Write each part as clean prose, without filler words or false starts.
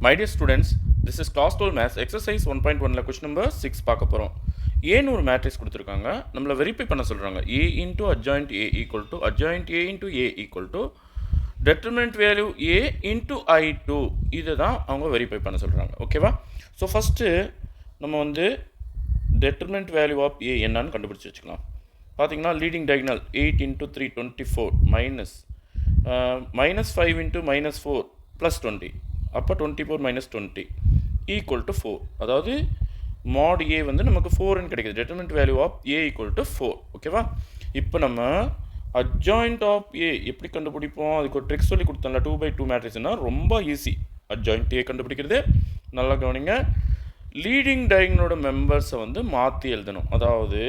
My dear students, this is class 12 maths exercise 1.1 question number 6 பார்க்க போகிறோம். ஏன்னு ஒரு மேட்ரிக்ஸ் கொடுத்துருக்காங்க, நம்மளை வெரிஃபை பண்ண சொல்கிறாங்க. A into adjoint A equal to adjoint A into A equal to determinant value A into I2. இதை தான் அவங்க வெரிஃபை பண்ண சொல்கிறாங்க. ஓகேவா? ஸோ ஃபஸ்ட்டு நம்ம வந்து determinant value of A என்னன்னு கண்டுபிடிச்சி வச்சுக்கலாம். பார்த்தீங்கன்னா leading diagonal 8 into 3 24 minus 5 into minus 4 plus 20. அப்போ 24 minus 20 equal to 4. அதாவது mod A வந்து நமக்கு 4ன்னு கிடைக்குது. determinant value of A equal to 4. ஓகேவா? இப்போ நம்ம adjoint of A எப்படி கண்டுபிடிப்போம்? அதுக்கு ஒரு ட்ரிக் சொல்லி கொடுத்தோம்ல, 2x2 மேட்ரிக்ஸ்னா ரொம்ப ஈஸி. adjoint A கண்டுபிடிக்கிறது நல்லா கவனிங்க. லீடிங் டயகனலோட மெம்பர்ஸை வந்து மாற்றி எழுதணும். அதாவது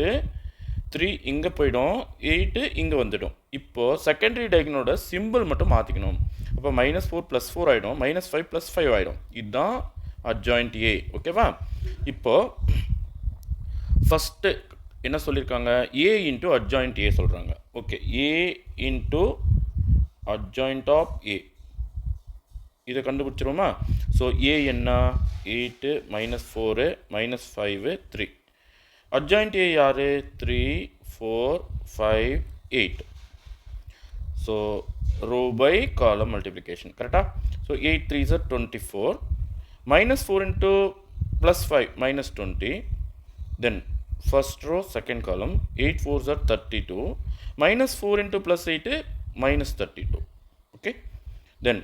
3 இங்கே போயிடும், 8 இங்கே வந்துடும். இப்போது செகண்டரி டயகனலோட சிம்பிள் மட்டும் மாற்றிக்கணும். அப்போ -4 + 4 ஆகிடும், -5 + 5 ஆகிடும். இதுதான் அட்ஜாயிண்ட் ஏ. ஓகேவா? இப்போது ஃபஸ்ட்டு என்ன சொல்லியிருக்காங்க? ஏ இன்ட்டு அட்ஜாயிண்ட் ஏ சொல்கிறாங்க. Okay, A into adjoint of A இதை கண்டுபிடிச்சிருவோமா? ஸோ ஏ என்ன? 8 -4 -5 3. அட்ஜாயிண்ட் ஏ யார்? 3 4 5 8. So row by column multiplication. கரெக்டா? So 8 3s are 24. -4 into +5 -20. Then first row second column 8 4s are 32. -4 into +8 -32. Okay. Then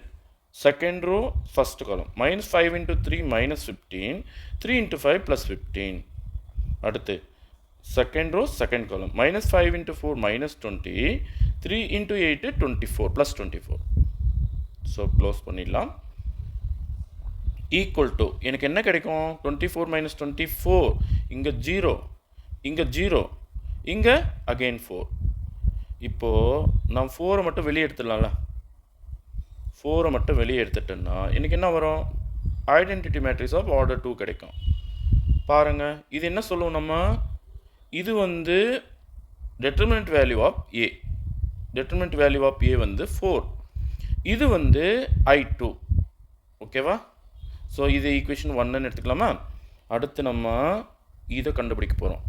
second row first column -5 into 3 -15. 3 into 5 +15. அடுத்து second row second column -5 into 4 -20. 3 into 8 24 +24. So close பண்ணிடலாம். Equal to எனக்கு என்ன கிடைக்கும்? 24 - 24 இங்கே 0, இங்கே 0, இங்கே again 4. இப்போது நான் 4 மட்டும் வெளியே எடுத்துடலாம்ல. 4 மட்டும் வெளியே எடுத்துட்டேன்னா எனக்கு என்ன வரும்? ஐடென்டிட்டி மேட்ரிக்ஸ் ஆஃப் ஆர்டர் 2 கிடைக்கும். பாருங்கள், இது என்ன சொல்லுவோம் நம்ம? இது வந்து determinant value of A. determinant value of A வந்து 4. இது வந்து I2. ஓகேவா? ஸோ இது ஈக்குவேஷன் 1ன்னு எடுத்துக்கலாமா? அடுத்து நம்ம இதை கண்டுபிடிக்க போகிறோம்.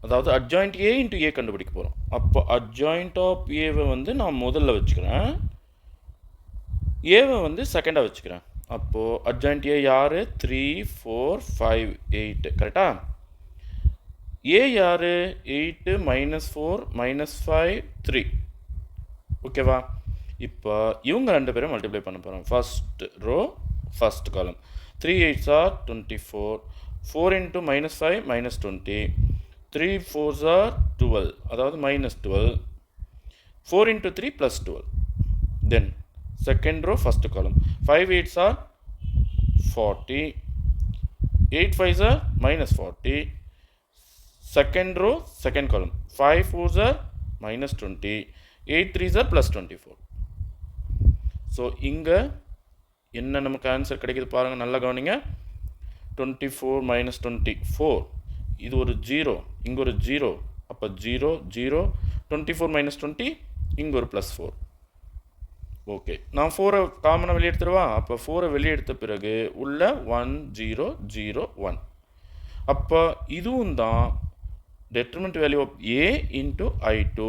அதாவது அட்ஜாயிண்ட் ஏ இன்ட்டு ஏ கண்டுபிடிக்க போகிறோம். அப்போ அட்ஜாயிண்ட் ஆஃப் ஏவை வந்து நான் முதல்ல வச்சுக்கிறேன், ஏவை வந்து செகண்டாக வச்சுக்கிறேன். அப்போது அட்ஜாயிண்ட் ஏ யார்? 3 4 5 8. கரெக்டா? ஏ யார்? 8 -4 -5 3. ஓகேவா? இப்போ இவங்க ரெண்டு பேரும் மல்டிப்ளை பண்ண போகிறோம். ஃபஸ்ட் ரோ ஃபஸ்ட் காலம் 3 8s are 24. 4 into -5 -20. 3 4s are 12, அதாவது -12. 4 into 3 +12. Then second row first column 5 8s are 40. 8 5s are -40. Second row second column 5 4s are -20. 8 3s are +24. So இங்கே என்ன நமக்கு ஆன்சர் கிடைக்குது பாருங்கள், நல்லா கவனிங்க. 24 - 24 இது ஒரு 0, இங்கே ஒரு 0, அப்போ 0 0. 24 - 20 இங்கே ஒரு +4. ஓகே, நான் 4 காமனாக வெளியே எடுத்துருவா. அப்போ 4 வெளியே எடுத்த பிறகு உள்ள 1 0 0 1. அப்போ இதுவும் தான் determinant value of A into I2.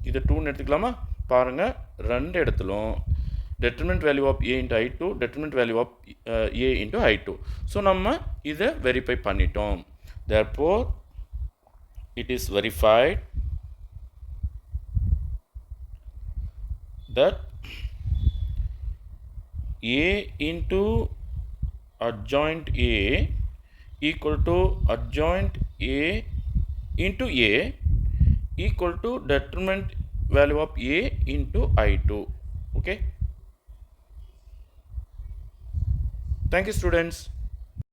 இது 2ன்னு எடுத்துக்கலாமா? பாருங்கள், ரெண்டு இடத்துலும் determinant value of A into I2, determinant value of A into I2. So நம்ம இதை வெரிஃபை பண்ணிட்டோம். therefore it is verified that A into adjoint A equal to adjoint A into A equal to determinant value of A into I2. Okay. Thank you, students.